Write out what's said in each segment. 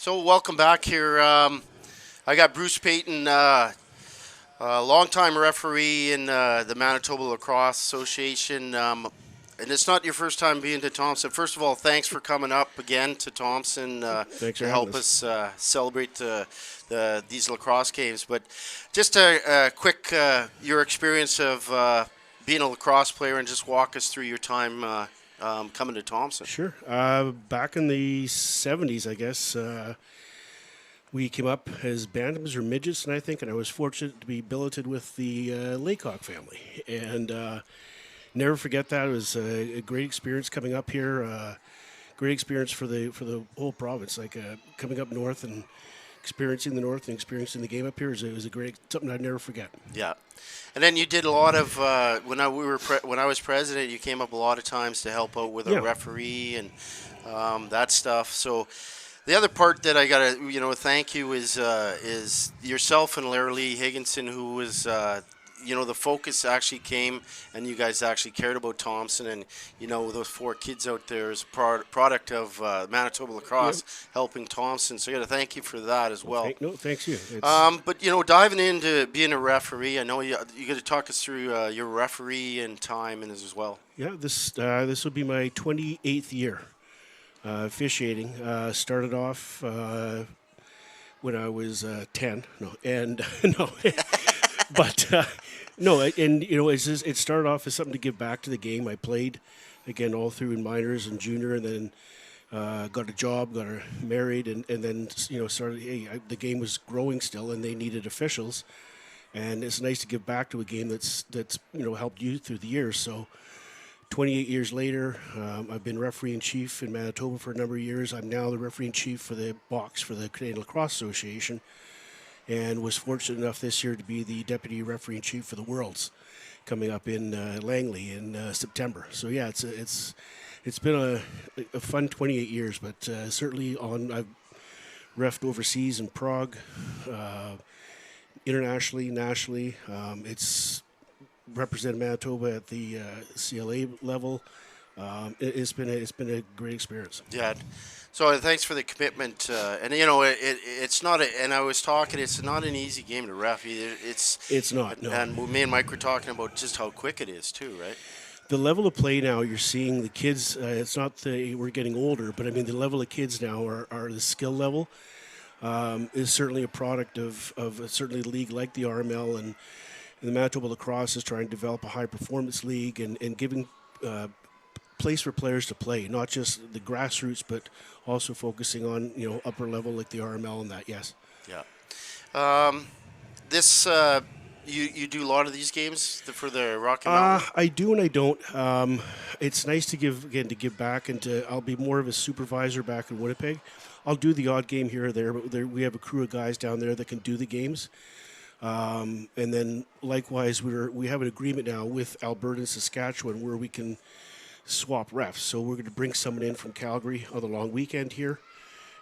So welcome back here. I got Bruce Paton, longtime referee in the Manitoba Lacrosse Association. And it's not your first time being to Thompson. First of all, thanks for coming up again to Thompson Thanks to for help having us celebrate these lacrosse games. But just a quick, your experience of being a lacrosse player, and just walk us through your time coming to Thompson. Sure. Back in the 70s, I guess, we came up as bantams or midgets, and I was fortunate to be billeted with the Laycock family. And never forget that. It was a great experience coming up here. Great experience for the whole province. Like coming up north and experiencing the north and experiencing the game up here was a great something I'd never forget. Yeah, and then you did a lot of when I was president. You came up a lot of times to help out with a referee and that stuff. So the other part that I gotta thank you is yourself and Larry Lee Higginson, who was the focus actually came, and you guys actually cared about Thompson, and those four kids out there is a product of Manitoba Lacrosse helping Thompson. So I got to thank you for that as well. Thanks you. But diving into being a referee, I know you got to talk us through your referee and time and as well. Yeah, this will be my 28th year officiating. Started off when I was 10. But no, and it started off as something to give back to the game. I played again all through in minors and junior, and then got a job, got married, and then started. Hey, the game was growing still, and they needed officials, and it's nice to give back to a game that's helped you through the years. So 28 years later, I've been referee in chief in Manitoba for a number of years. I'm now the referee in chief for the box for the Canadian Lacrosse Association, and was fortunate enough this year to be the deputy referee in chief for the Worlds coming up in Langley in September. So yeah, it's been a fun 28 years, but certainly I've refed overseas in Prague, internationally, nationally. It's represented Manitoba at the CLA level. It's been a great experience. Yeah. So thanks for the commitment, and it's not. And I was talking. It's not an easy game to ref either. It's not. No. And me and Mike were talking about just how quick it is too, right? The level of play now, you're seeing the kids. It's not we're getting older, but I mean the level of kids now are the skill level is certainly a product of certainly a league like the RML, and the Manitoba Lacrosse is trying to develop a high performance league and giving place for players to play, not just the grassroots, but also focusing on upper level like the RML and that. Yes. Yeah. This you do a lot of these games for the Rocky Mountain? I do and I don't. It's nice to give back, and I'll be more of a supervisor back in Winnipeg. I'll do the odd game here or there, but we have a crew of guys down there that can do the games. And then likewise, we have an agreement now with Alberta and Saskatchewan where we can swap refs. So we're going to bring someone in from Calgary on the long weekend here.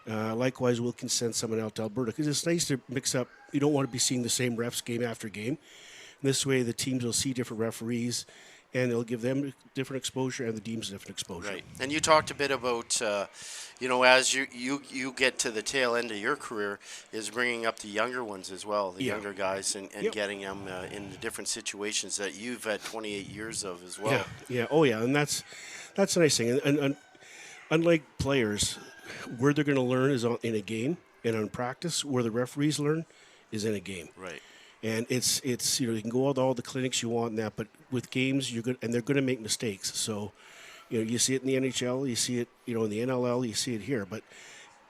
Likewise, we can send someone out to Alberta, because it's nice to mix up. You don't want to be seeing the same refs game after game. And this way, the teams will see different referees, and it'll give them different exposure and the teams different exposure. Right. And you talked a bit about, as you get to the tail end of your career, is bringing up the younger ones as well, the younger guys, and getting them in the different situations that you've had 28 years of as well. Yeah. Oh, yeah. And that's a nice thing. And unlike players, where they're going to learn is in a game, and on practice, where the referees learn is in a game. Right. And it's you can go out to all the clinics you want and that, but with games they're going to make mistakes. So, you see it in the NHL, you see it in the NLL, you see it here. But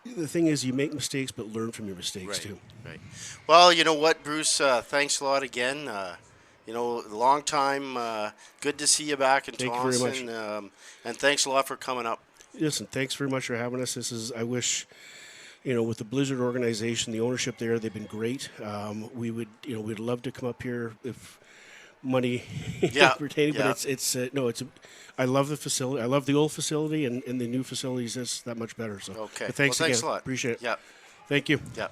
the thing is, you make mistakes, but learn from your mistakes too. Right. Well, you know what, Bruce? Thanks a lot again. Long time. Good to see you back in Thompson. Thank you very much. And thanks a lot for coming up. Listen, thanks very much for having us. I wish. With the Blizzard organization, the ownership there, they've been great. We'd love to come up here if money pertaining, but I love the facility. I love the old facility, and the new facility is just that much better. So, okay. thanks again. Thanks a lot. Appreciate it. Yeah. Thank you. Yeah.